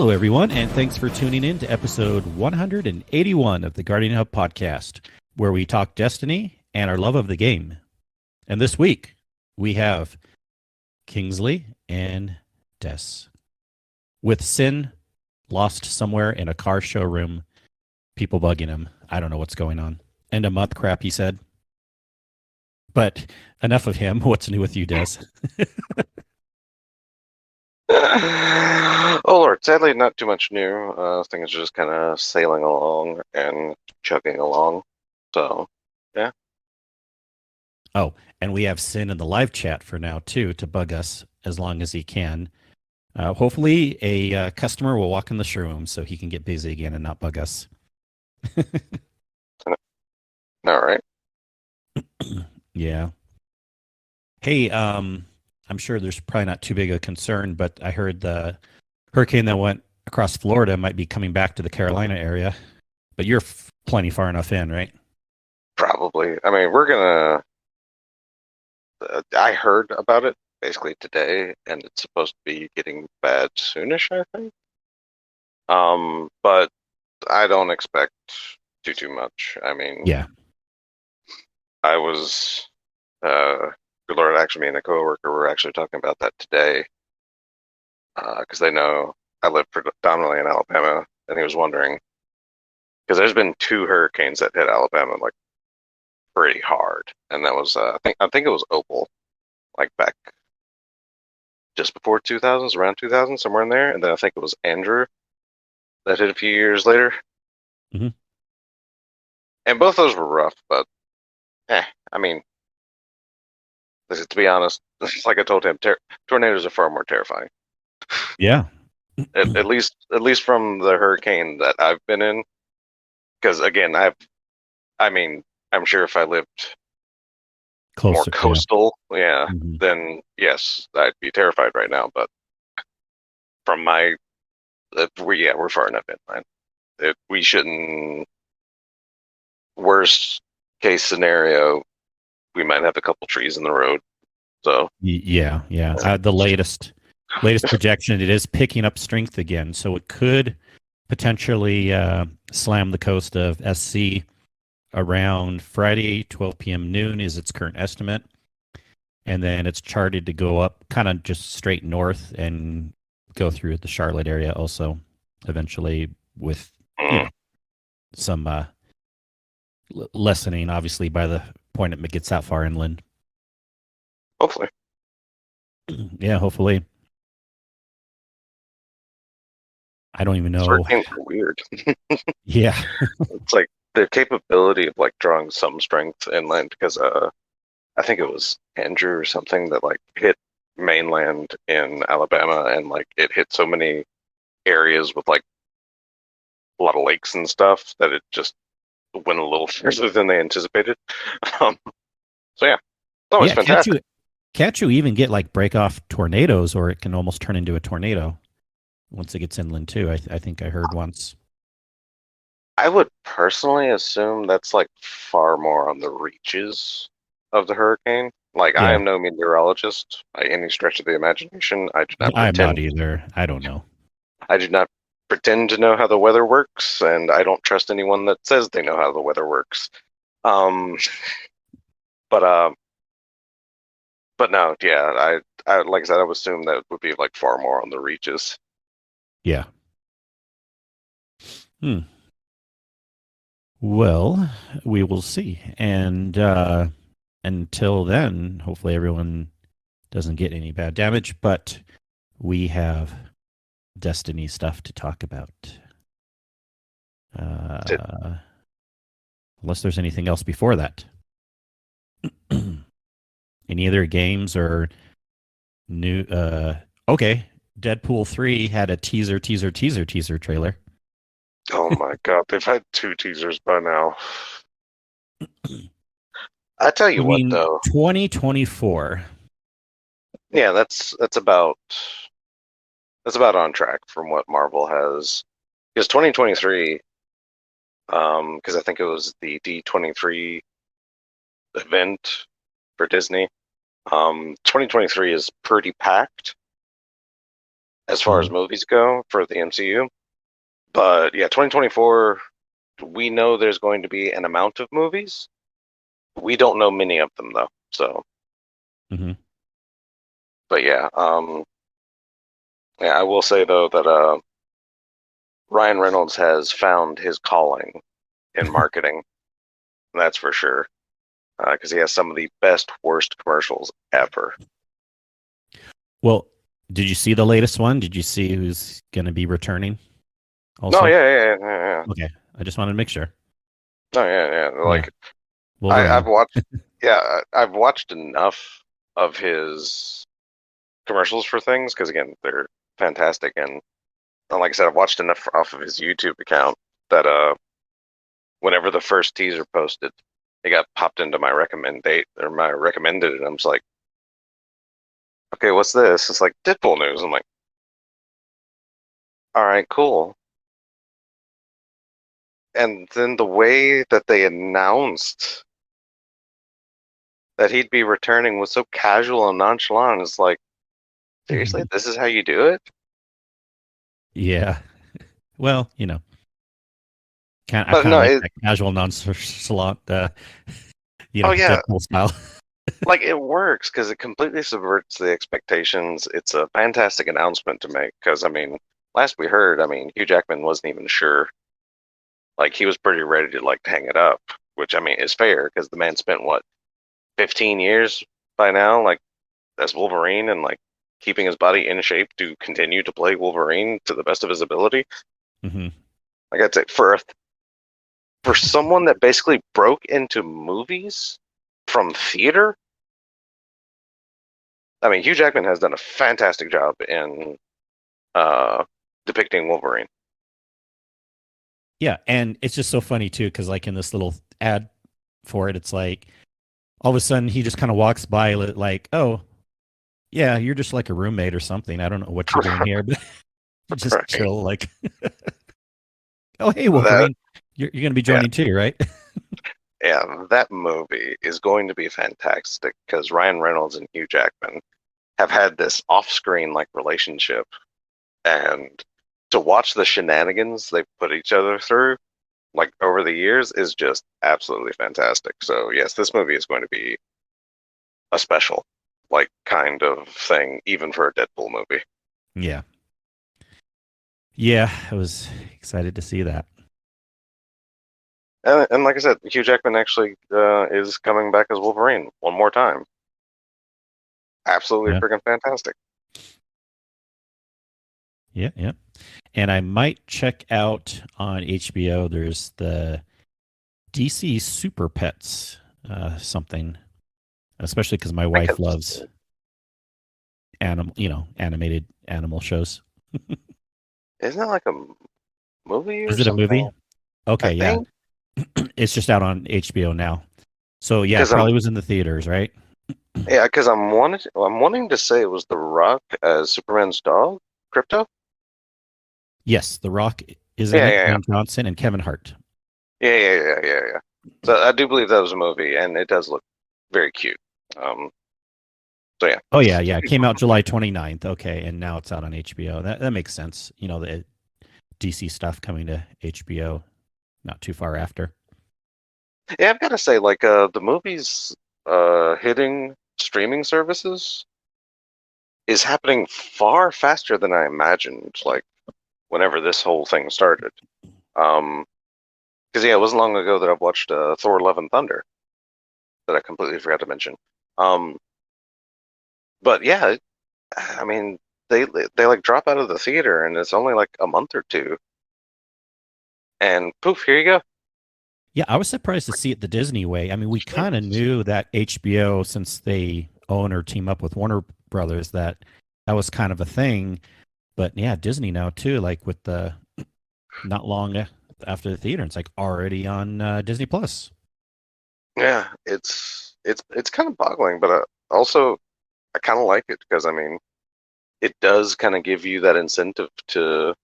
Hello, everyone, and thanks for tuning in to episode 181 of the Guardian Hub podcast, where we talk Destiny and our love of the game. And this week, we have Kingsley and Des. With Sin lost somewhere in a car showroom, people bugging him. I don't know what's going on. End of month crap, he said. But enough of him. What's new with you, Des? Oh Lord, sadly not too much new. Things are just kind of sailing along and chugging along. So, yeah. Oh, and we have Sin in the live chat for now, too, to bug us as long as he can. Hopefully, a customer will walk in the showroom so he can get busy again and not bug us. All right. Yeah. Hey, I'm sure there's probably not too big a concern, but I heard the hurricane that went across Florida might be coming back to the Carolina area. But you're plenty far enough in, right? Probably. I mean, we're gonna. I heard about it basically today, and it's supposed to be getting bad soonish, I think. But I don't expect too much. I mean, Yeah. I was, good Lord, actually, me and a coworker were actually talking about that today, because they know I live predominantly in Alabama, and he was wondering because there's been two hurricanes that hit Alabama like pretty hard, and that was I think it was Opal, like back just before 2000s, around 2000, somewhere in there, and then I think it was Andrew that hit a few years later, Mhm. and both those were rough, but I mean, to be honest, like I told him, tornadoes are far more terrifying. Yeah. At least from the hurricane that I've been in, because again, I mean, I'm sure if I lived more Closer. Yeah. coastal, yeah, Mhm. then yes, I'd be terrified right now. But from my, we're far enough inland. We shouldn't. Worst case scenario, we might have a couple trees in the road. So Yeah. Yeah. The latest projection, it is picking up strength again, so it could potentially slam the coast of SC around Friday, 12 p.m. noon is its current estimate. And then it's charted to go up kind of just straight north and go through the Charlotte area also eventually with, you know, some lessening, obviously, by the point it gets that far inland. hopefully, Yeah, hopefully. I don't even know. hurricanes are weird. Yeah. It's like the capability of like drawing some strength inland because I think it was Andrew or something that like hit mainland in Alabama and like it hit so many areas with like a lot of lakes and stuff that it just went a little further than they anticipated. Um, so yeah, it's always Yeah. fantastic. Can't you even get like break off tornadoes, or it can almost turn into a tornado once it gets inland too? I think I heard once. I would personally assume that's like far more on the reaches of the hurricane. Like I Yeah. am no meteorologist by any stretch of the imagination. I'm not either. I don't know. I do not pretend to know how the weather works, and I don't trust anyone that says they know how the weather works. Um, but but no, yeah, I like I said, I would assume that would be like far more on the reaches. Yeah. Hmm. Well, we will see. And until then, hopefully everyone doesn't get any bad damage, but we have Destiny stuff to talk about. Uh, unless there's anything else before that. Any other games or new okay. Deadpool 3 had a teaser trailer. Oh my God, they've had two teasers by now. I tell you You what, mean though, 2024? yeah, that's about on track from what Marvel has. Because 2023, because I think it was the D23 event for Disney. 2023 is pretty packed. as far as Mhm. movies go for the MCU. But yeah, 2024, we know there's going to be an amount of movies. We don't know many of them though. So, Mhm. but yeah, yeah, I will say though that Ryan Reynolds has found his calling in marketing. That's for sure. Because he has some of the best worst commercials ever. Well, did you see the latest one? Did you see who's going to be returning No, also? yeah. Okay. I just wanted to make sure. No, yeah. Yeah. Like I've Wolverine. watched, yeah, I've watched enough of his commercials for things because again, they're fantastic. And like I said, I've watched enough off of his YouTube account that whenever the first teaser posted, it got popped into my recommendate or my recommended, and I'm just like, okay, what's this? It's like Deadpool news. I'm like, all right, cool. And then the way that they announced that he'd be returning was so casual and nonchalant. It's like, seriously, this is how you do it? Yeah. Well, I But kind of no, like that casual, nonchalant, oh yeah, Deadpool style. like it works because it completely subverts the expectations. It's a fantastic announcement to make because I mean, last we heard, I mean, Hugh Jackman wasn't even sure. Like he was pretty ready to like hang it up, which I mean is fair because the man spent what 15 years by now, like as Wolverine and like keeping his body in shape to continue to play Wolverine to the best of his ability. Hmm. Like I'd say for someone that basically broke into movies from theater, I mean, Hugh Jackman has done a fantastic job in uh, depicting Wolverine. Yeah, and it's just so funny too, because like in this little ad for it, it's like all of a sudden he just kind of walks by, like, "Oh, yeah, you're just like a roommate or something. I don't know what you're doing here, but you just Right? chill." Like, "Oh, hey, That Wolverine, you're going to be yeah, joining too, right?" yeah, that movie is going to be fantastic because Ryan Reynolds and Hugh Jackman have had this off-screen like relationship, and to watch the shenanigans they put each other through like over the years is just absolutely fantastic. So yes, this movie is going to be a special like kind of thing, even for a Deadpool movie. Yeah, yeah, I was excited to see that. And like I said, Hugh Jackman actually is coming back as Wolverine one more time. Absolutely Yeah, freaking fantastic. yeah, yeah. And I might check out on HBO. There's the DC Super Pets, something, especially because my I wife can. loves animated animal shows. Isn't it like a movie or Is it a movie? something? I Okay, yeah. think It's just out on HBO now. So yeah, it because I'm probably was in the theaters, right? yeah because I'm wanting to say it was The Rock as Superman's dog, Crypto. Yes, The Rock is in Yeah, it, yeah, yeah, Dwayne Johnson and Kevin Hart. yeah. So I do believe that was a movie, and it does look very cute. Um, so yeah, Oh yeah, yeah. It came out July 29th. Okay, and now it's out on HBO. That makes sense. The DC stuff coming to HBO not too far after. yeah. I've got to say, like the movies hitting streaming services is happening far faster than I imagined. Like whenever this whole thing started. Because yeah, it wasn't long ago that I watched Thor: Love and Thunder that I completely forgot to mention. Um, but yeah, I mean they like drop out of the theater and it's only like a month or two, and poof, here you go. Yeah, I was surprised to see it the Disney way. I mean, we kind of knew that HBO, since they own or team up with Warner Brothers, that was kind of a thing. But yeah, Disney now too, like with the not long after the theater, it's like already on Disney Plus. Yeah, it's kind of boggling, but also I kind of like it because I mean it does kind of give you that incentive to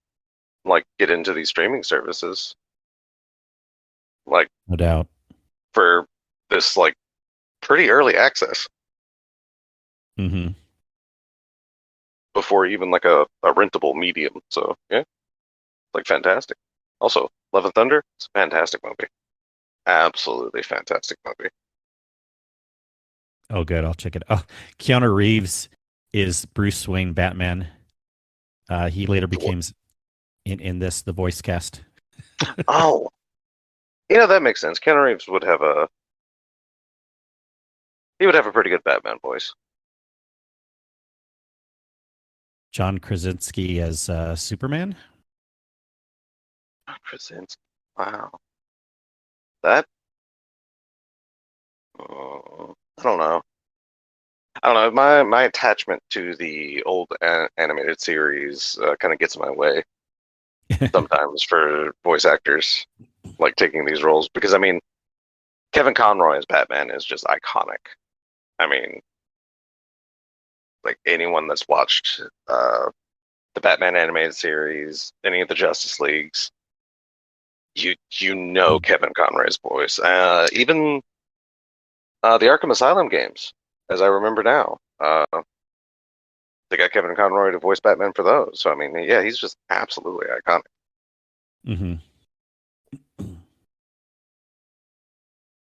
like get into these streaming services, like No doubt. for this like pretty early access. Hmm. before even like a rentable medium. So yeah, like fantastic. Also, Love and Thunder, it's a fantastic movie. Absolutely fantastic movie. Oh, good. I'll check it. Oh, Keanu Reeves is Bruce Wayne Batman. He later becomes in this the voice cast. Oh, that makes sense. Keanu Reeves would have a pretty good Batman voice. John Krasinski as Superman. Krasinski. Wow. That I don't know. I don't know. My attachment to the old animated series kind of gets in my way sometimes for voice actors like taking these roles because I mean Kevin Conroy as Batman is just iconic. I mean, like anyone that's watched the Batman animated series, any of the Justice Leagues, you know Kevin Conroy's voice. Even the Arkham Asylum games, as I remember now. They got Kevin Conroy to voice Batman for those. So I mean, yeah, he's just absolutely iconic. Mm-hmm.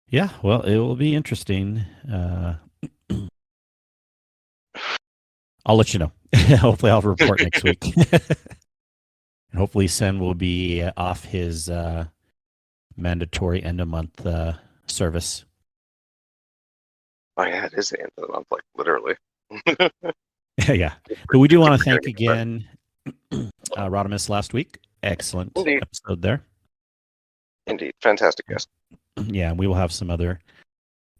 Yeah, well, it will be interesting. I'll let you know. Hopefully, I'll report next week. And hopefully, Sen will be off his mandatory end of month service. Oh yeah, it is the end of the month, like literally. Yeah, but we do want to thank again Rodimus last week. Excellent Indeed. episode there. Indeed, fantastic guest. Yeah, we will have some other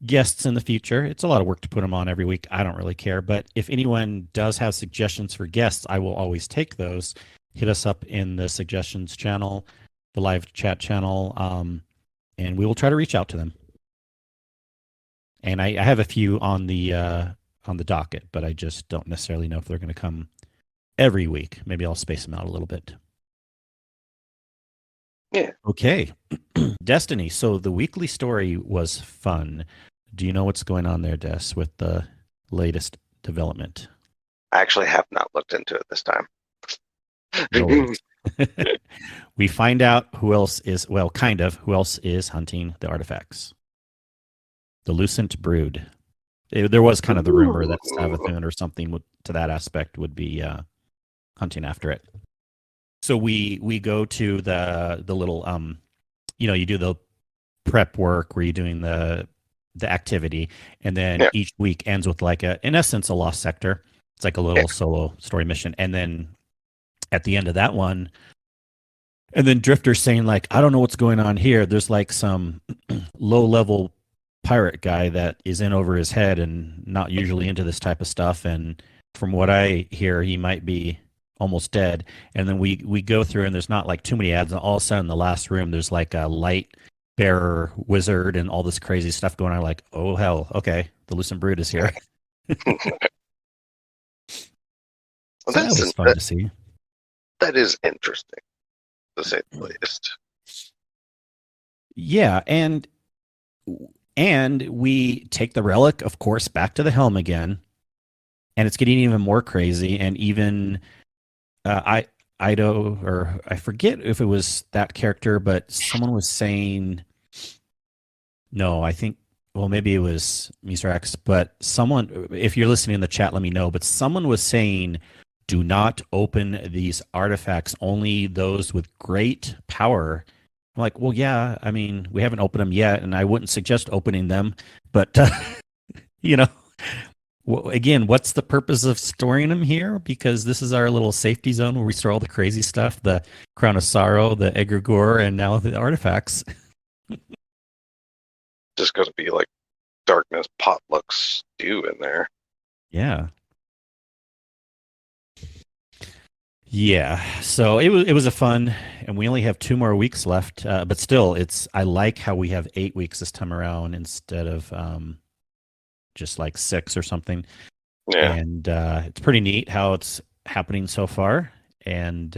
guests in the future. It's a lot of work to put them on every week. I don't really care, but if anyone does have suggestions for guests, I will always take those. Hit us up in the suggestions channel, the live chat channel, and we will try to reach out to them. And I have a few on the docket, but I just don't necessarily know if they're going to come every week. Maybe I'll space them out a little bit. Yeah. Okay. Destiny. So the weekly story was fun. Do you know what's going on there, Des, with the latest development? I actually have not looked into it this time. No we find out who else is hunting the artifacts. The Lucent brood. There was kind of the rumor that Savathun or something to that aspect would be hunting after it. So we go to the little you do the prep work where you're doing the activity, and then each week ends with like in essence a lost sector. It's like a little solo story mission, and then at the end of that one, and then Drifter's saying like, I don't know what's going on here. There's like some low level pirate guy that is in over his head and not usually into this type of stuff, and from what I hear, he might be almost dead. And then we go through, and there's not like too many ads, and all of a sudden in the last room there's like a light bearer wizard and all this crazy stuff going on. Like, oh hell, okay, the Lucent Brood is here. So that was fun to see. That is interesting, to say the least. Yeah, and we take the relic, of course, back to the helm again, and it's getting even more crazy. And even Ido, or I forget if it was that character, but someone was saying, no, I think, well, maybe it was Mr. X, but someone, if you're listening in the chat, let me know. But someone was saying, do not open these artifacts, only those with great power. I'm like, well, yeah, I mean, we haven't opened them yet, and I wouldn't suggest opening them. But, again, what's the purpose of storing them here? Because this is our little safety zone where we store all the crazy stuff, the Crown of Sorrow, the Egregore, and now the artifacts. Just going to be like darkness potluck stew in there. Yeah. Yeah, so it was a fun, and we only have 2 more weeks left, but still, I like how we have 8 weeks this time around instead of just like 6 or something. Yeah, and it's pretty neat how it's happening so far, and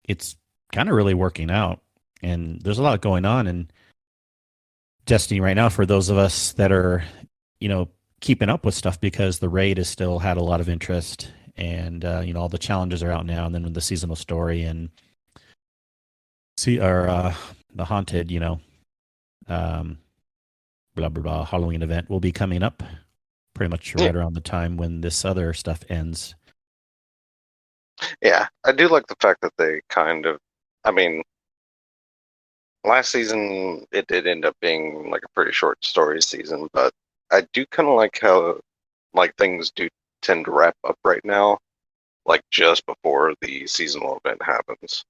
it's kind of really working out. And there's a lot going on in Destiny right now for those of us that are, keeping up with stuff, because the raid has still had a lot of interest. and all the challenges are out now, and then with the seasonal story and see our the haunted, um, blah blah blah Halloween event will be coming up pretty much Yeah, right around the time when this other stuff ends. yeah. I do like the fact that they kind of, I mean, last season it did end up being like a pretty short story season, but I do kind of like how like things do tend to wrap up right now, like just before the seasonal event happens.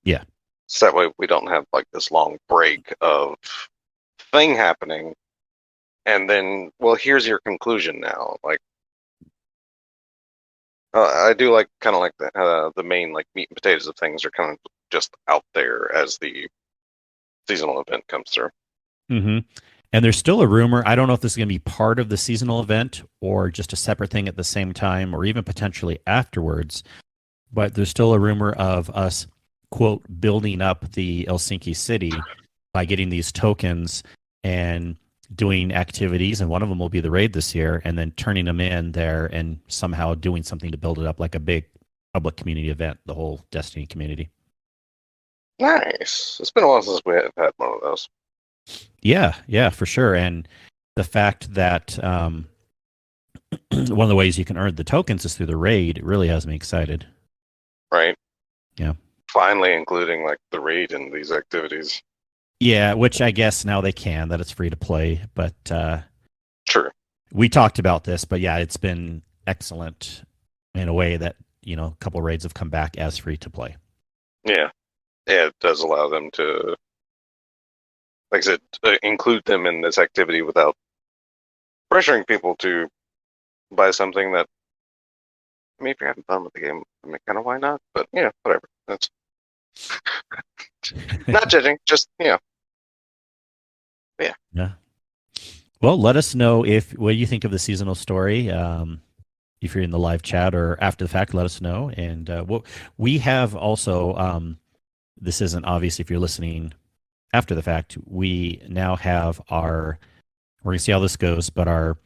Yeah. So that way we don't have like this long break of thing happening, and then well, here's your conclusion now. Like I do like kind of like the main like meat and potatoes of things are kind of just out there as the seasonal event comes through. hmm And there's still a rumor. I don't know if this is going to be part of the seasonal event or just a separate thing at the same time or even potentially afterwards. But there's still a rumor of us, quote, building up the Helsinki city by getting these tokens and doing activities. And one of them will be the raid this year, and then turning them in there and somehow doing something to build it up like a big public community event, the whole Destiny community. Nice. It's been a while since we have had one of those. Yeah, for sure. And the fact that one of the ways you can earn the tokens is through the raid, it really has me excited. Right? Yeah. Finally including like the raid in these activities. Yeah, which I guess now they can, that it's free to play. But True. we talked about this, but yeah, it's been excellent in a way that, a couple raids have come back as free to play. Yeah. Yeah, it does allow them to, like I said, include them in this activity without pressuring people to buy something that, I mean, if you're having fun with the game, I mean, kind of why not? But yeah, whatever. That's not judging, just, yeah. Yeah. Well, let us know what you think of the seasonal story. If you're in the live chat or after the fact, let us know. And we have also, this isn't obvious if you're listening after the fact, we now have we're going to see how this goes, but our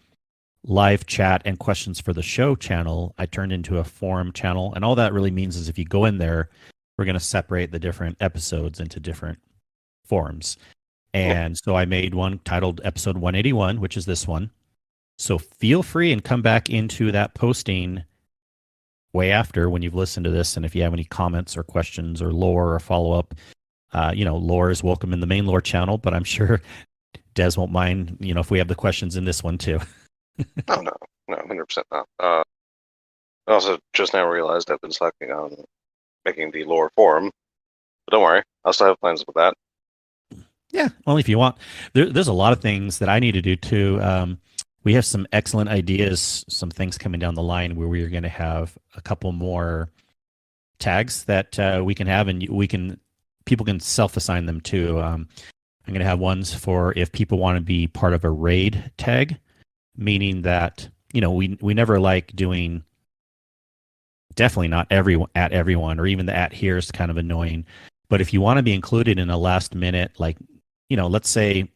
live chat and questions for the show channel, I turned into a forum channel. And all that really means is if you go in there, we're going to separate the different episodes into different forums. And so I made one titled episode 181, which is this one. So feel free and come back into that posting way after when you've listened to this. And if you have any comments or questions or lore or follow up, lore is welcome in the main lore channel, but I'm sure Des won't mind, if we have the questions in this one too. Oh, no, 100% not. I also just now realized I've been slacking on making the lore forum, but don't worry, I'll still have plans with that. Yeah, only if you want. There's a lot of things that I need to do too. We have some excellent ideas, some things coming down the line where we are going to have a couple more tags that we can have, and people can self-assign them too. I'm going to have ones for if people want to be part of a raid tag, meaning that we never like doing. Definitely not everyone, or even the at here is kind of annoying. But if you want to be included in a last minute, like let's say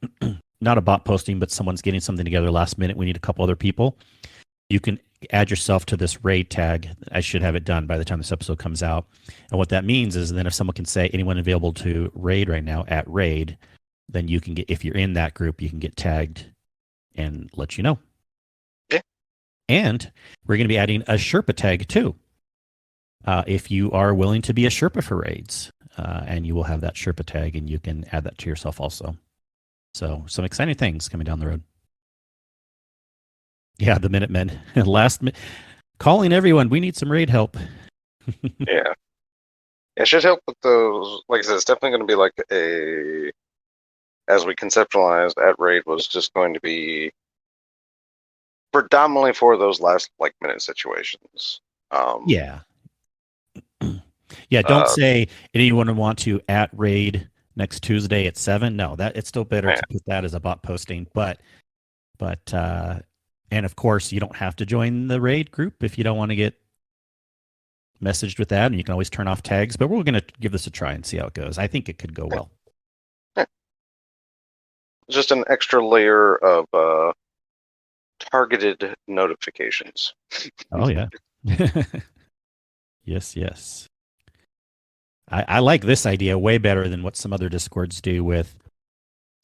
not a bot posting, but someone's getting something together last minute, we need a couple other people. You can add yourself to this raid tag. I should have it done by the time this episode comes out. And what that means is then if someone can say anyone available to raid right now at raid, then you can get, if you're in that group, you can get tagged and let you know. Yeah. And we're going to be adding a Sherpa tag too. If you are willing to be a Sherpa for raids, and you will have that Sherpa tag and you can add that to yourself also. So some exciting things coming down the road. Yeah, the Minutemen. Calling everyone, we need some raid help. Yeah. It should help with those. Like I said, it's definitely going to be like as we conceptualized at raid was just going to be predominantly for those last like minute situations. Yeah. Yeah, don't say anyone want to at raid next Tuesday at 7. No, that it's still better to put that as a bot posting. But and of course you don't have to join the raid group if you don't want to get messaged with that, and you can always turn off tags. But we're going to give this a try and see how it goes. I think it could go well. Yeah. Just an extra layer of targeted notifications. Oh yeah. Yes, yes. I like this idea way better than what some other Discords do with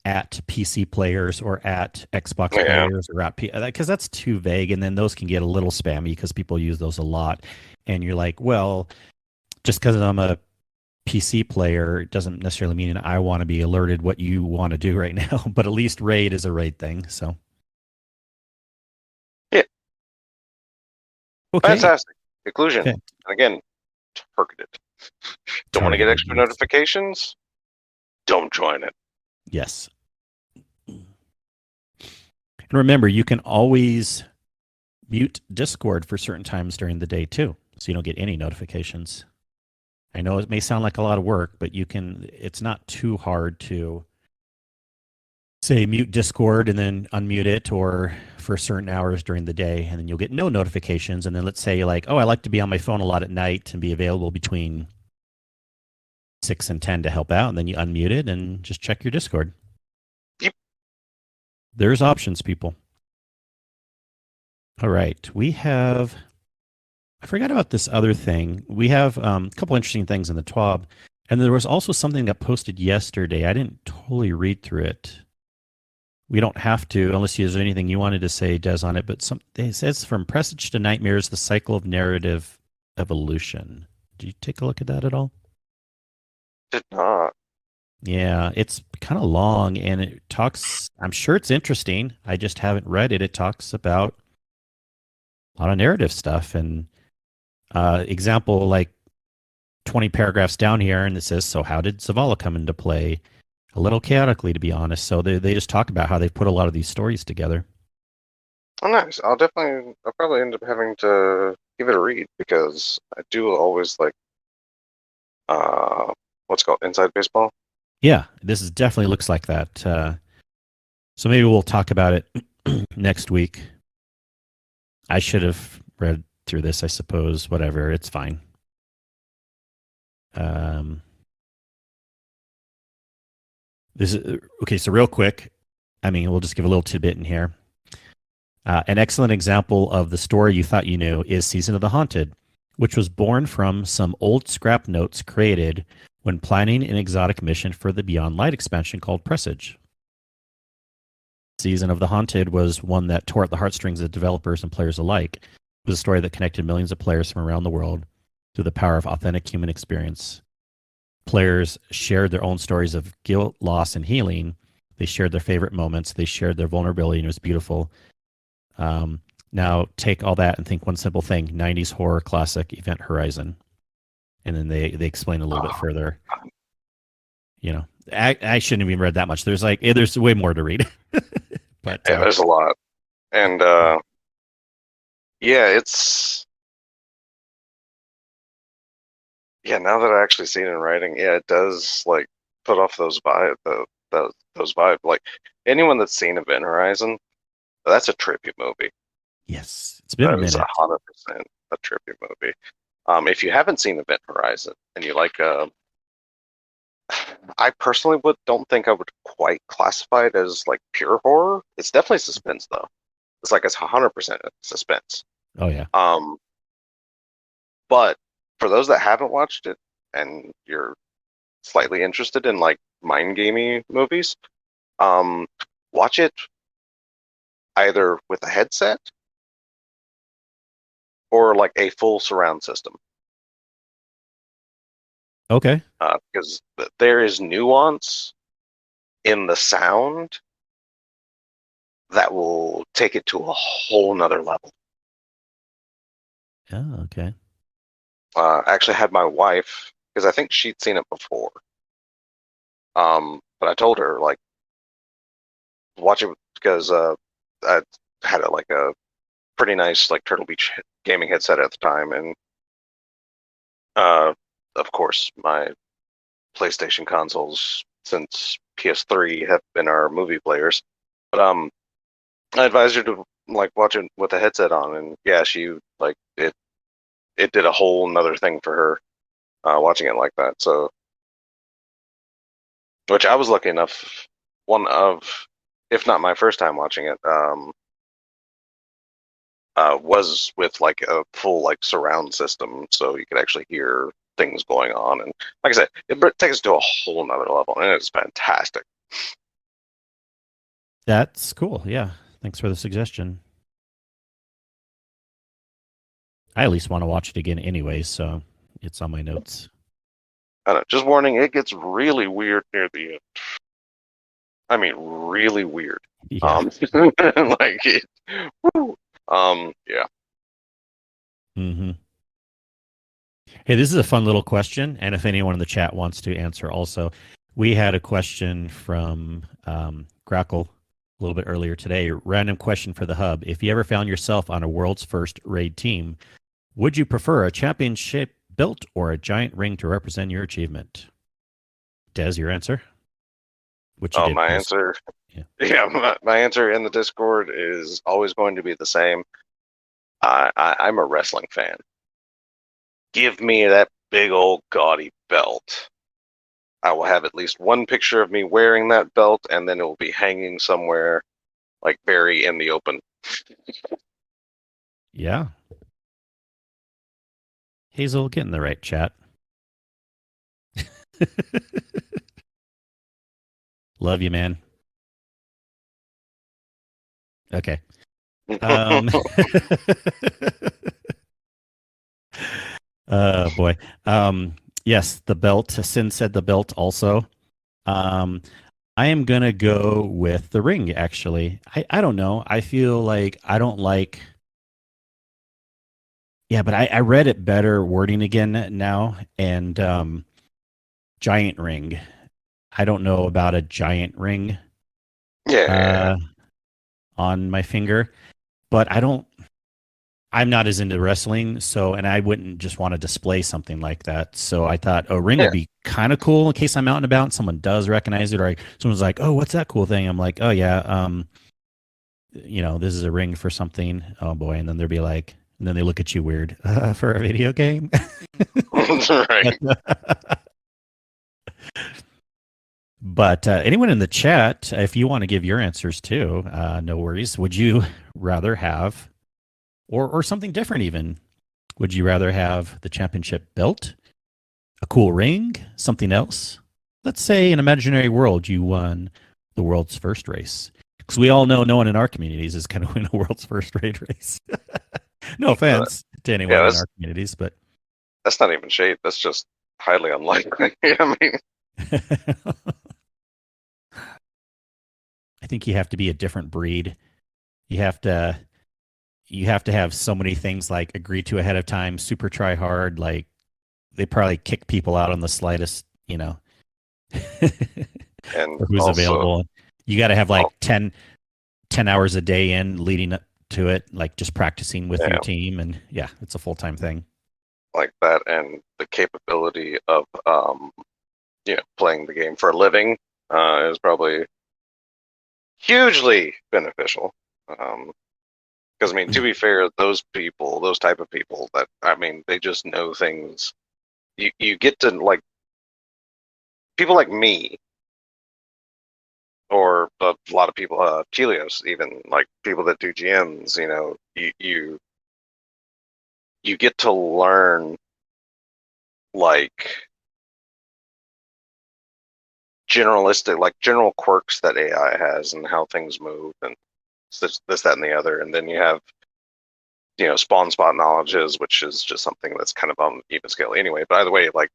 at PC players or at Xbox Yeah. players or at because that's too vague, and then those can get a little spammy because people use those a lot, and you're like, well, just because I'm a PC player it doesn't necessarily mean I want to be alerted what you want to do right now, but at least raid is a raid thing. So Yeah. okay, Fantastic. Conclusion. okay. And again, target it. Don't want to get Targeted, extra yes. notifications? Don't join it. Yes. And remember, you can always mute Discord for certain times during the day too, so you don't get any notifications. I know it may sound like a lot of work, but you can. It's not too hard to say mute Discord and then unmute it, or for certain hours during the day, and then you'll get no notifications. And then let's say like, oh, I like to be on my phone a lot at night and be available between 6 and 10 to help out, and then you unmute it and just check your Discord. Yep. There's options, people. All right, we have. I forgot about this other thing. We have a couple interesting things in the TWAB, and there was also something that posted yesterday. I didn't totally read through it. We don't have to, unless there's anything you wanted to say, Des, on it. But it says from presage to nightmares, the cycle of narrative evolution. Did you take a look at that at all? Did not. Yeah, it's kind of long, and it talks. I'm sure it's interesting. I just haven't read it. It talks about a lot of narrative stuff, and example like 20 paragraphs down here, and it says, "So how did Zavala come into play?" A little chaotically, to be honest. So they just talk about how they put a lot of these stories together. Oh, nice. I'll probably end up having to give it a read because I do always like, uh, what's it called, Inside Baseball. Yeah, this is definitely looks like that. So maybe we'll talk about it next week. I should have read through this, I suppose. Whatever, it's fine. This is okay. So real quick, I mean, we'll just give a little tidbit in here. An excellent example of the story you thought you knew is Season of the Haunted, which was born from some old scrap notes created when planning an exotic mission for the Beyond Light expansion called Presage. Season of the Haunted was one that tore at the heartstrings of developers and players alike. It was a story that connected millions of players from around the world through the power of authentic human experience. Players shared their own stories of guilt, loss, and healing. They shared their favorite moments. They shared their vulnerability, and it was beautiful. Now take all that and think one simple thing: 90s horror classic Event Horizon. And then they explain a little bit further. You know, I shouldn't have even read that much. There's way more to read. But Yeah, there's a lot. And yeah, now that I actually see it in writing, yeah, it does like put off those those vibe. Like anyone that's seen Event Horizon, that's a trippy movie. yes, it's been a That is minute. 100% a trippy movie. If you haven't seen Event Horizon and you like, I personally don't think I would quite classify it as like pure horror. It's definitely suspense though. It's like it's 100% suspense. Oh yeah. But for those that haven't watched it and you're slightly interested in like mind gamey movies, um, watch it either with a headset or like a full surround system. Okay. Because there is nuance in the sound that will take it to a whole nother level. Oh, okay. I actually had my wife, because I think she'd seen it before. But I told her, like, watch it because I had like a pretty nice like Turtle Beach gaming headset at the time, and of course my PlayStation consoles since PS3 have been our movie players. But I advised her to like watch it with a headset on, and yeah, she like it did a whole nother thing for her watching it like that. So, which I was lucky enough, one of, if not my first time watching it, was with like a full like surround system, so you could actually hear things going on. And like I said, it takes it to a whole nother level, and it's fantastic. That's cool. Yeah. Thanks for the suggestion. I at least want to watch it again anyway, so it's on my notes. I don't know, just warning, it gets really weird near the end. I mean, really weird. Yeah. Like it, woo. Yeah. Mm-hmm. Hey, this is a fun little question, and if anyone in the chat wants to answer also, we had a question from Grackle a little bit earlier today. Random question for the hub. If you ever found yourself on a world's first raid team, would you prefer a championship belt or a giant ring to represent your achievement? Des, your answer? Which you Oh, did my post. answer. Yeah. Yeah, my answer in the Discord is always going to be the same. I'm a wrestling fan. Give me that big old gaudy belt. I will have at least one picture of me wearing that belt, and then it will be hanging somewhere, like very in the open. Yeah. Hazel, get in the right chat. Love you, man. Okay. Um, boy. Yes, the belt. Sin said the belt also. Um, I am gonna go with the ring, actually. I don't know. I feel like I don't like. Yeah, but I read it better wording again now, and giant ring. I don't know about a giant ring Yeah, uh, on my finger, but I'm not as into wrestling, so and I wouldn't just want to display something like that. So I thought a ring yeah. would be kind of cool in case I'm out and about and someone does recognize it, or someone's like, "Oh, what's that cool thing?" I'm like, "Oh yeah, this is a ring for something." Oh boy, and then they'll be like, and then they look at you weird for a video game. Right. But anyone in the chat, if you want to give your answers too, no worries. Would you rather have, or something different even? Would you rather have the championship belt, a cool ring, something else? Let's say in imaginary world you won the world's first race, because we all know no one in our communities is going to win a world's first raid race. No offense to Yeah, anyone in our communities, but that's not even shade. That's just highly unlikely. I mean, I think you have to be a different breed. You have to have so many things like agree to ahead of time, super try hard, like they probably kick people out on the slightest, and or who's also, available. You got to have oh, like 10 hours a day in leading up to it, like just practicing with your yeah, team. And yeah, it's a full-time thing. like that, and the capability of playing the game for a living is probably hugely beneficial. Because I mean, to be fair, those people, those type of people, that I mean, they just know things. You get to like people like me, or a lot of people, Chelios, even like people that do GMs. You get to learn like generalistic, like general quirks that AI has and how things move and this, that, and the other. And then you have spawn spot knowledges, which is just something that's kind of on even scale anyway. But either way, like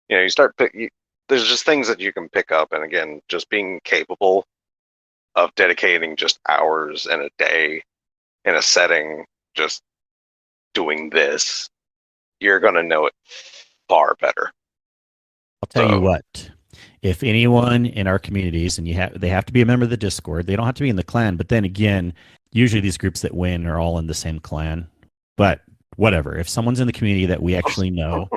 you start there's just things that you can pick up, and again, just being capable of dedicating just hours in a day in a setting, just doing this, you're gonna know it far better. I'll tell you So, what. If anyone in our communities, and they have to be a member of the Discord. They don't have to be in the clan. But then again, usually these groups that win are all in the same clan. But whatever. If someone's in the community that we actually know,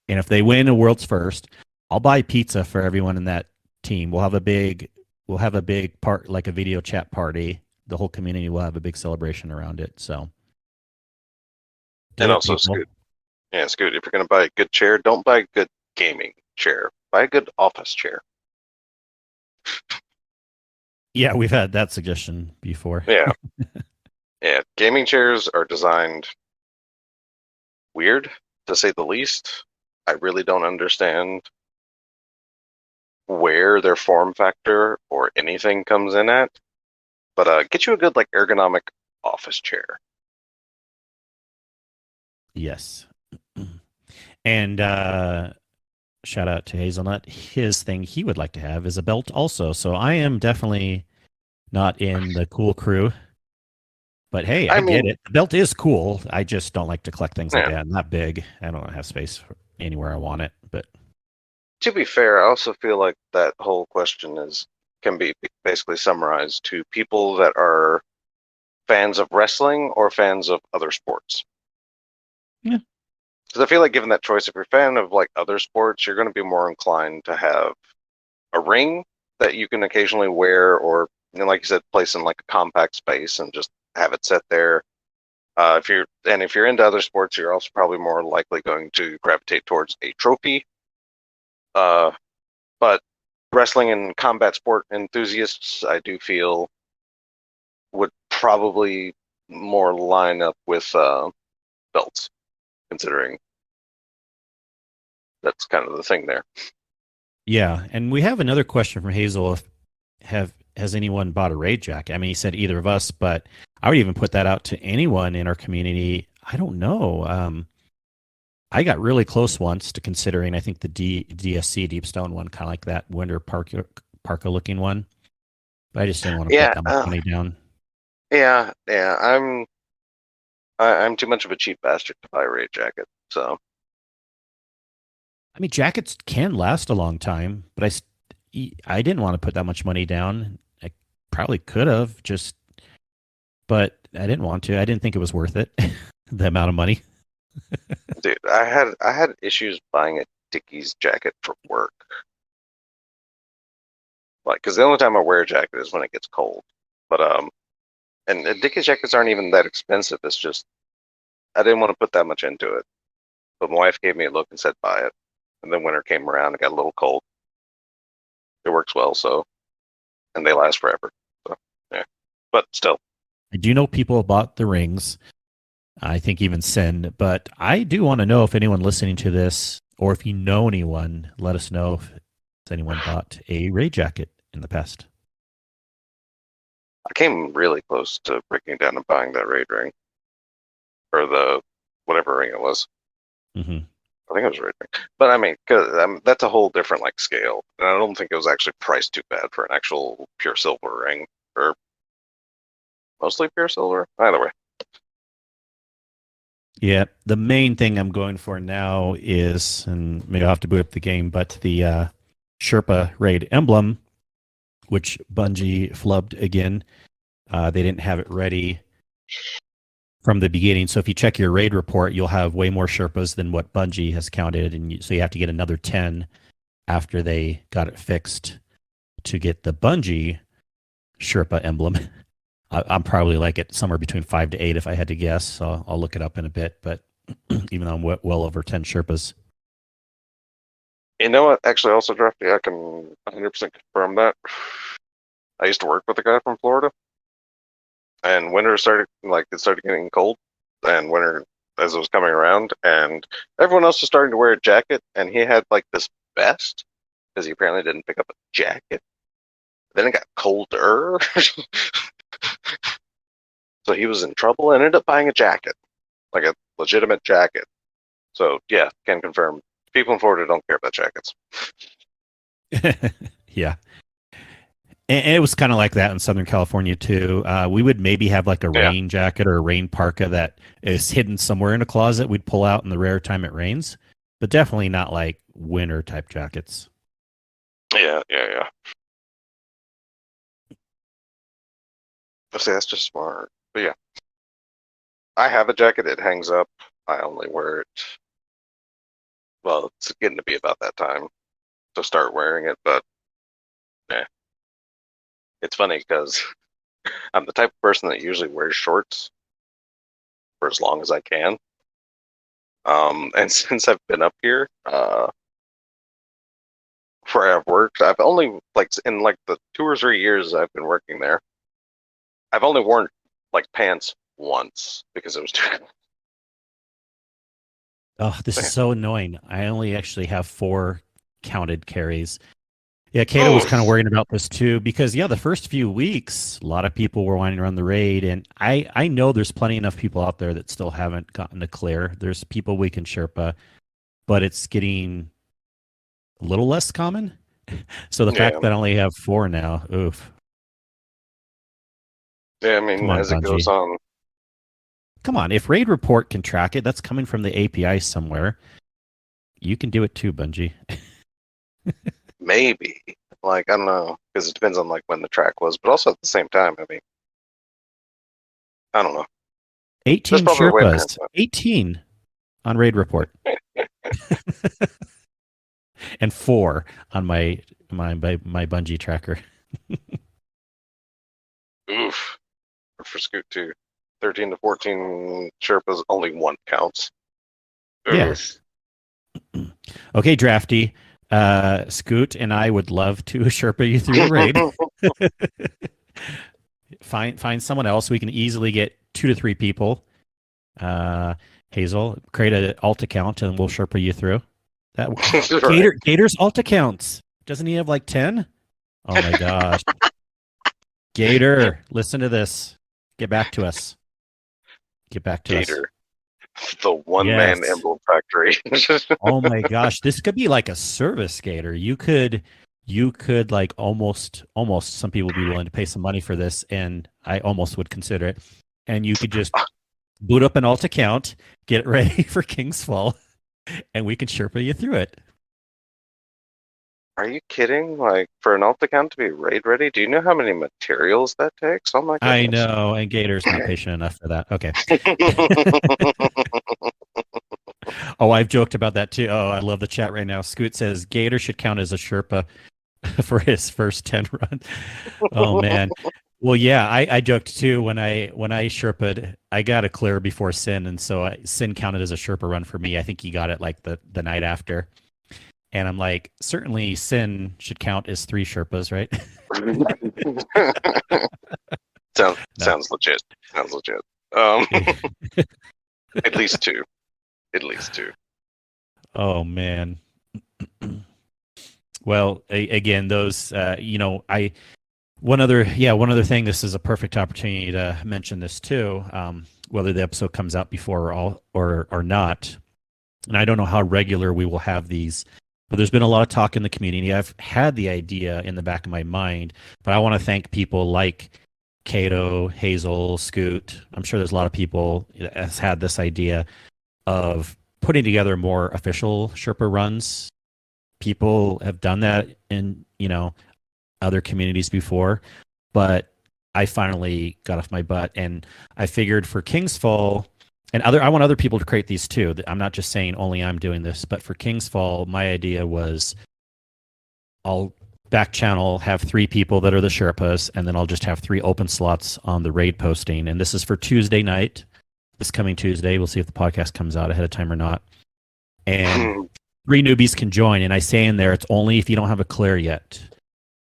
and if they win a world's first, I'll buy pizza for everyone in that team. We'll have a big part, like a video chat party. The whole community will have a big celebration around it. So do and it, also people. Scoot, yeah, Scoot, if you're gonna buy a good chair, don't buy a good gaming chair. Buy a good office chair. Yeah, we've had that suggestion before. Yeah. Yeah, gaming chairs are designed weird, to say the least. I really don't understand where their form factor or anything comes in at. But get you a good like ergonomic office chair. Yes. And shout out to Hazelnut. His thing he would like to have is a belt also. So I am definitely not in the cool crew. But hey, I I get mean, it. The belt is cool. I just don't like to collect things like yeah. that. I'm not big. I don't have space anywhere I want it. But To be fair, I also feel like that whole question is can be basically summarized to people that are fans of wrestling or fans of other sports. yeah, Because I feel like given that choice, if you're a fan of like other sports, you're going to be more inclined to have a ring that you can occasionally wear, or like you said, place in like a compact space and just have it set there. If you're into other sports, you're also probably more likely going to gravitate towards a trophy. Uh, but wrestling and combat sport enthusiasts, I do feel would probably more line up with belts, considering that's kind of the thing there. yeah. And we have another question from Hazel. If has anyone bought a raid jacket? I mean, he said either of us, but I would even put that out to anyone in our community. I don't know. I got really close once to considering. I think the DSC Deep Stone one, kind of like that Winter Parka looking one, but I just didn't want to put Yeah, that much money down. yeah. I'm too much of a cheap bastard to buy a raid jacket, so I mean, jackets can last a long time, but I didn't want to put that much money down. I probably could have just, but I didn't want to. I didn't think it was worth it, the amount of money. dude, I had issues buying a Dickies jacket for work. Like, because the only time I wear a jacket is when it gets cold. But and Dickies jackets aren't even that expensive. It's just I didn't want to put that much into it. But my wife gave me a look and said buy it. And then winter came around and got a little cold. It works well, so and they last forever. So yeah, but still, I do know people have bought the rings. I think even Sin, but I do want to know if anyone listening to this or if you know anyone, let us know if anyone bought a raid jacket in the past. I came really close to breaking down and buying that raid ring or the whatever ring it was. Mm-hmm. I think it was raid ring, but I mean, cause, that's a whole different like scale, and I don't think it was actually priced too bad for an actual pure silver ring or mostly pure silver. Either way, Yeah, the main thing I'm going for now is, and maybe I'll have to boot up the game, but the Sherpa raid emblem, which Bungie flubbed again. They didn't have it ready from the beginning. So if you check your raid report, you'll have way more Sherpas than what Bungie has counted, and so you have to get another 10 after they got it fixed to get the Bungie Sherpa emblem. I'm probably like at somewhere between 5 to 8 if I had to guess. So I'll look it up in a bit. But even though I'm well over 10 Sherpas. you know what? Actually, also Drafty, I can 100% confirm that. I used to work with a guy from Florida, and winter started it started getting cold, and winter as it was coming around, and everyone else was starting to wear a jacket, and he had like this vest because he apparently didn't pick up a jacket. Then it got colder, so he was in trouble and ended up buying a jacket, like a legitimate jacket. So yeah, can confirm. People in Florida don't care about jackets. Yeah. And it was kind of like that in Southern California too. We would maybe have like a Yeah, rain jacket or a rain parka that is hidden somewhere in a closet. We'd pull out in the rare time it rains, but definitely not like winter type jackets. yeah. I say that's just smart. But yeah, I have a jacket. It hangs up. I only wear it. Well, it's getting to be about that time to start wearing it, but yeah, it's funny because I'm the type of person that usually wears shorts for as long as I can. And since I've been up here, where I've worked, I've only like in the 2 or 3 years I've been working there, I've only worn like pants once because it was too. Oh, this So, is yeah. so annoying. I only actually have 4 counted carries. Yeah, Kato was kind of Oh, worrying about this too because yeah, the first few weeks, a lot of people were wanting to run the raid, and I know there's plenty enough people out there that still haven't gotten to clear. There's people we can Sherpa, but it's getting a little less common. So the fact yeah. that I only have 4 now, oof. Yeah, I Come mean, on, as it goes Bungie. on, Come on. If Raid Report can track it, that's coming from the API somewhere. You can do it too, Bungie. maybe. Like, I don't know, because it depends on like when the track was, but also at the same time, I mean, I don't know. There's 18 probably a way to Sherpas. 18 on Raid Report. And 4 on my Bungie tracker. oof. For Scoot too. 13 to 14 Sherpas, only one counts. Yeah. Oof. Okay, Drafty. Scoot and I would love to Sherpa you through the raid. Find someone else. We can easily get 2 to 3 people. Hazel, create an alt account and we'll Sherpa you through. That Right. Gator's alt accounts. Doesn't he have like 10? Oh my gosh. Gator, listen to this. Get back to us. Get back to us. Gator. The one-man Yes. emblem factory. Oh my gosh, this could be like a service Gator. You could like almost some people would be willing to pay some money for this, and I almost would consider it. And you could just boot up an alt account, get it ready for King's Fall, and we can Sherpa you through it. Are you kidding? Like, for an alt account to be raid ready, do you know how many materials that takes? Oh my I goodness. know, and Gator's not patient enough for that. Okay. Oh, I've joked about that too. Oh, I love the chat right now. Scoot says Gator should count as a Sherpa for his first 10 run. Oh man. Well, yeah, I joked too when I Sherpa'd, I got a clear before Sin, and so Sin counted as a Sherpa run for me. I think he got it like the night after, and I'm like, certainly Sin should count as 3 Sherpas, right? No. Sounds legit. Sounds legit. Um, at least 2. At least 2. Oh man. Well, again, those I one other thing. This is a perfect opportunity to mention this too. Whether the episode comes out before or not, and I don't know how regular we will have these, but there's been a lot of talk in the community. I've had the idea in the back of my mind, but I want to thank people like Cato, Hazel, Scoot. I'm sure there's a lot of people that has had this idea of putting together more official Sherpa runs. People have done that in, other communities before, but I finally got off my butt and I figured for King's Fall and I want other people to create these too. I'm not just saying only I'm doing this, but for King's Fall, my idea was I'll back channel, have 3 people that are the Sherpas, and then I'll just have 3 open slots on the raid posting. And this is for Tuesday night, this coming Tuesday. We'll see if the podcast comes out ahead of time or not. And 3 newbies can join. And I say in there, it's only if you don't have a clear yet.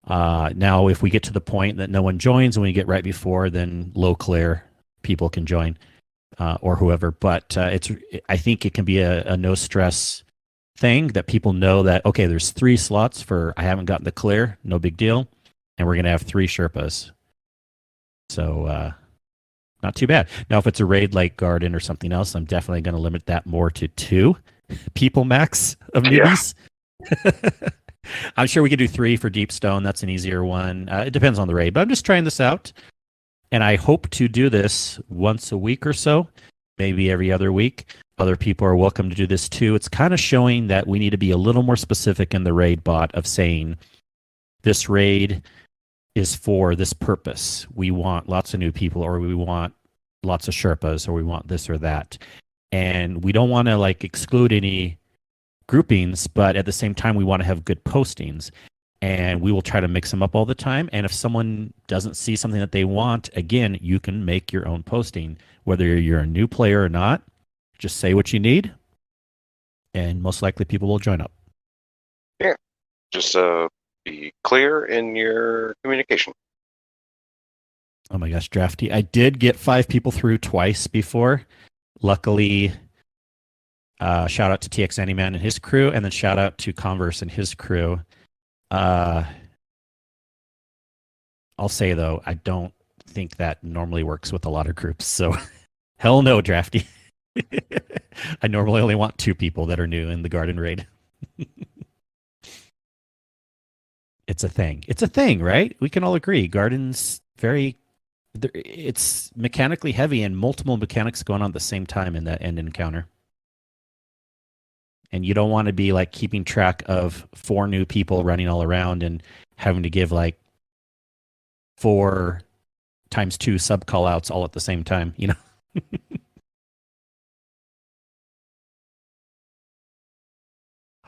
Now, if we get to the point that no one joins and we get right before, then low clear people can join or whoever. But I think it can be a no stress thing that people know that, okay, there's 3 slots for I haven't gotten the clear, no big deal. And we're going to have 3 Sherpas. So not too bad. Now, if it's a raid like Garden or something else, I'm definitely going to limit that more to 2 people max of newbies. Yeah. I'm sure we could do 3 for Deep Stone. That's an easier one. It depends on the raid, but I'm just trying this out. And I hope to do this once a week or so, maybe every other week. Other people are welcome to do this too. It's kind of showing that we need to be a little more specific in the raid bot of saying this raid is for this purpose. We want lots of new people, or we want lots of Sherpas, or we want this or that. And we don't want to like exclude any groupings, but at the same time, we want to have good postings. And we will try to mix them up all the time. And if someone doesn't see something that they want, again, you can make your own posting, whether you're a new player or not. Just say what you need, and most likely people will join up. Yeah, just be clear in your communication. Oh my gosh, Drafty. I did get 5 people through twice before. Luckily, shout out to TX Anyman and his crew, and then shout out to Converse and his crew. Uh, I'll say though, I don't think that normally works with a lot of groups. So hell no, Drafty. I normally only want 2 people that are new in the Garden Raid. It's a thing. It's a thing, right? We can all agree. Garden's very it's mechanically heavy and multiple mechanics going on at the same time in that end encounter. And you don't want to be like keeping track of 4 new people running all around and having to give like 4 times 2 sub call outs all at the same time, you know?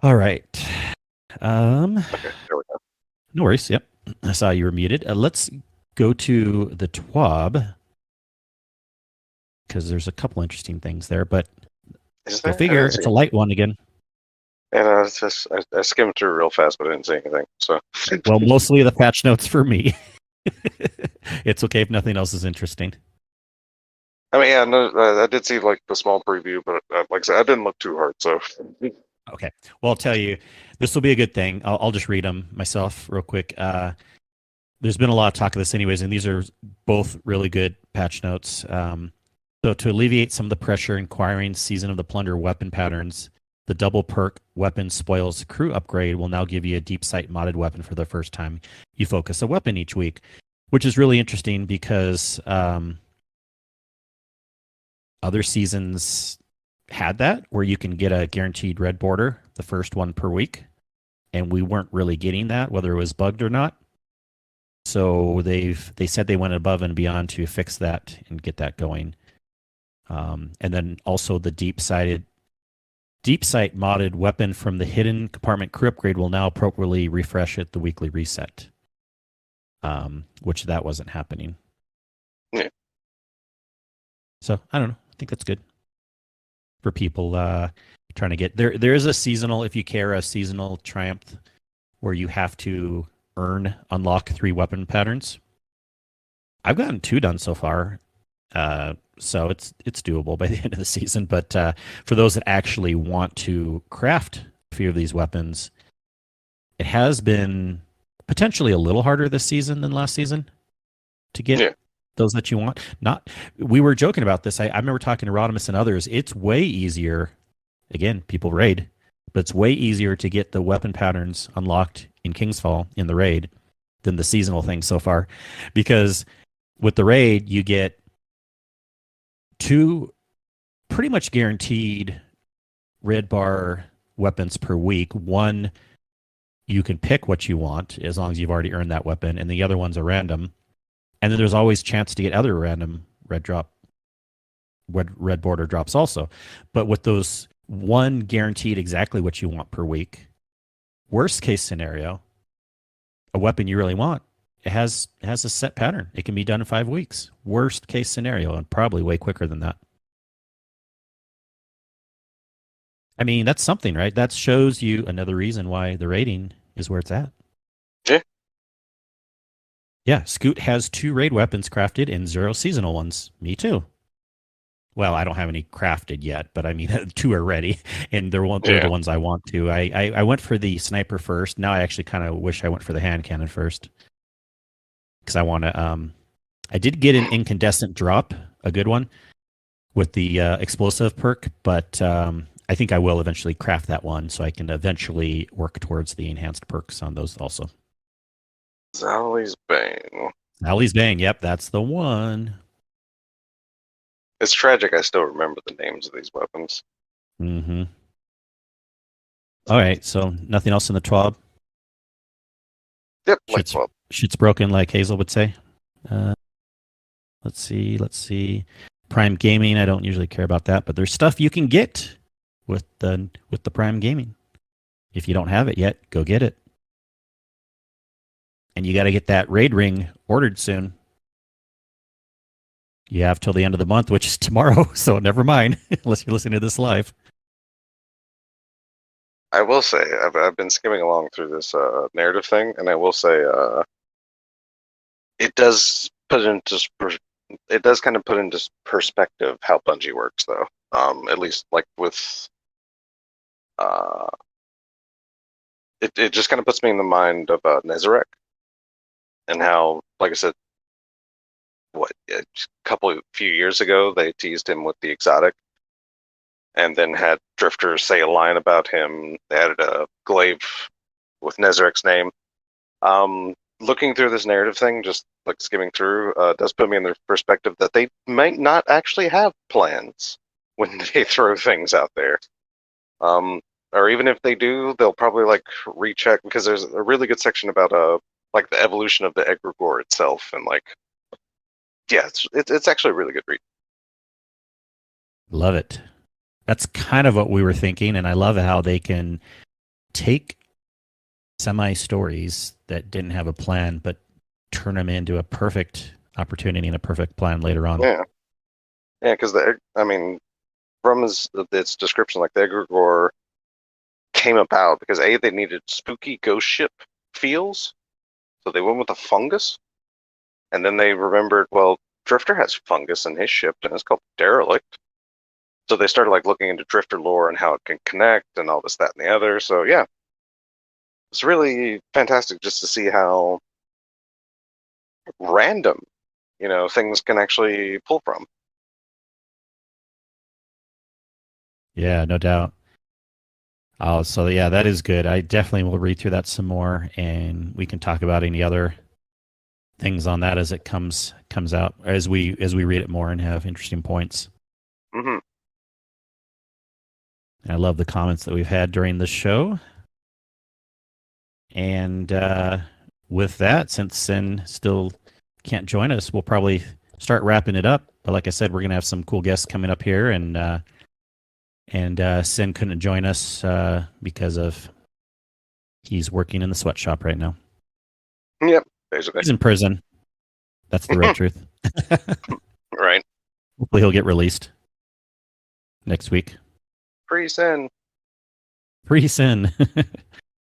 All right. Okay, there we go. No worries. Yep. I saw you were muted. Let's go to the TWAB because there's a couple interesting things there, but Is go there? figure. It's a light one again. And it's just I skimmed through real fast, but I didn't see anything. So, Well, mostly the patch notes for me. It's okay if nothing else is interesting. I mean, yeah, no, I did see like the small preview, but like I said, I didn't look too hard. So, Okay. Well, I'll tell you, this will be a good thing. I'll just read them myself real quick. There's been a lot of talk of this anyways, and these are both really good patch notes. So to alleviate some of the pressure inquiring Season of the Plunder weapon patterns, the double perk Weapon Spoils Crew upgrade will now give you a deep sight modded weapon for the first time you focus a weapon each week, which is really interesting because other seasons had that where you can get a guaranteed red border, the first one per week, and we weren't really getting that, whether it was bugged or not. So they said they went above and beyond to fix that and get that going. And then also the deep sight modded weapon from the hidden compartment crew upgrade will now appropriately refresh at the weekly reset, which that wasn't happening. yeah. So I don't know. I think that's good for people trying to get there. There is a seasonal, if you care, a seasonal triumph where you have to unlock 3 weapon patterns. I've gotten 2 done so far. So it's doable by the end of the season. But for those that actually want to craft a few of these weapons, it has been potentially a little harder this season than last season to get those that you want. We were joking about this. I remember talking to Rodimus and others. It's way easier. Again, people raid, but it's way easier to get the weapon patterns unlocked in Kingsfall in the raid than the seasonal thing so far, because with the raid you get 2 pretty much guaranteed red bar weapons per week. One, you can pick what you want as long as you've already earned that weapon, and the other one's a random. And then there's always chance to get other random red border drops also. But with those 1 guaranteed exactly what you want per week, worst case scenario, a weapon you really want, it has a set pattern. It can be done in 5 weeks. Worst case scenario, and probably way quicker than that. I mean, that's something, right? That shows you another reason why the rating is where it's at. Yeah. Yeah, Scoot has 2 raid weapons crafted and 0 seasonal ones. Me too. Well, I don't have any crafted yet, but I mean, 2 are ready, and they're the ones I want to. I went for the sniper first. Now I actually kind of wish I went for the hand cannon first, because I want to. I did get an incandescent drop, a good one, with the explosive perk, but I think I will eventually craft that one so I can eventually work towards the enhanced perks on those also. Zali's Bane. Ali's Bane, yep, that's the one. It's tragic. I still remember the names of these weapons. Mm-hmm. All right, so nothing else in the TWAB? Yep, like 12. Shit's broken, like Hazel would say. Let's see. Prime Gaming, I don't usually care about that, but there's stuff you can get with the Prime Gaming. If you don't have it yet, go get it. And you got to get that raid ring ordered soon. You have till the end of the month, which is tomorrow, so never mind, unless you're listening to this live. I will say, I've been skimming along through this narrative thing, and I will say it does put into it does kind of put into perspective how Bungie works, though. At least like with it just kind of puts me in the mind of Nezarek and how, like I said, a few years ago they teased him with the exotic, and then had Drifter say a line about him. They added a glaive with Nezarek's name. Looking through this narrative thing, just like skimming through, does put me in the perspective that they might not actually have plans when they throw things out there. Or even if they do, they'll probably like recheck, because there's a really good section about like the evolution of the egregore itself, and like, yeah, it's actually a really good read. Love it. That's kind of what we were thinking, and I love how they can take semi-stories that didn't have a plan, but turn them into a perfect opportunity and a perfect plan later on. Yeah, because from its description, like the egregore came about because they needed spooky ghost ship feels, so they went with a fungus, and then they remembered, well, Drifter has fungus in his ship, and it's called Derelict. So they started like looking into Drifter lore and how it can connect and all this, that, and the other. So yeah, it's really fantastic just to see how random, things can actually pull from. Yeah, no doubt. Oh, so yeah, that is good. I definitely will read through that some more, and we can talk about any other things on that as it comes out, as we read it more and have interesting points. Mm-hmm. I love the comments that we've had during the show. And with that, since Sin still can't join us, we'll probably start wrapping it up. But like I said, we're going to have some cool guests coming up here, and Sin couldn't join us because of he's working in the sweatshop right now. Yep, basically. He's in prison. That's the real truth. Right. Hopefully he'll get released next week. Free Sin. Free Sin.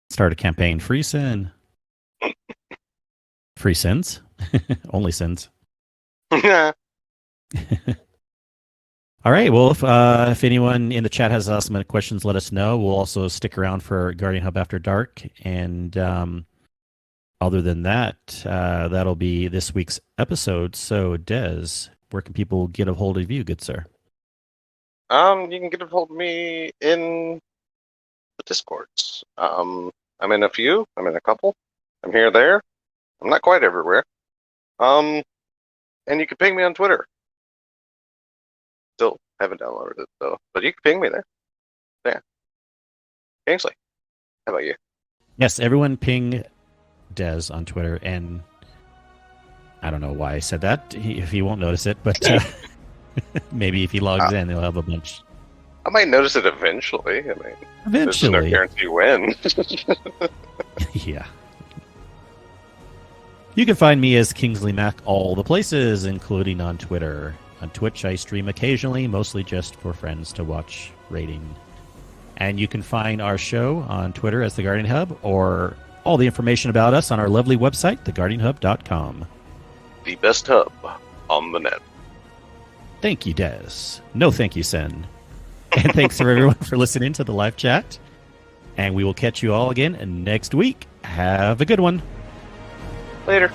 Start a campaign. Free Sin. Free sins? Only sins. Yeah. All right. Well, if anyone in the chat has some questions, let us know. We'll also stick around for Guardian Hub After Dark. And other than that, that'll be this week's episode. So, Des, where can people get a hold of you, good sir? You can get a hold of me in the Discords. I'm in a few. I'm in a couple. I'm here, there. I'm not quite everywhere. And you can ping me on Twitter. Still haven't downloaded it though, but you can ping me there. Yeah. Kingsley, how about you? Yes, everyone ping Des on Twitter, and I don't know why I said that. He won't notice it, but maybe if he logs in, he'll have a bunch. I might notice it eventually. There's no guarantee when. Yeah. You can find me as Kingsley Mac all the places, including on Twitter. On Twitch, I stream occasionally, mostly just for friends to watch rating. And you can find our show on Twitter as The Guardian Hub, or all the information about us on our lovely website, theguardianhub.com. The best hub on the net. Thank you, Des. No thank you, Sen. And thanks for everyone for listening to the live chat. And we will catch you all again next week. Have a good one. Later.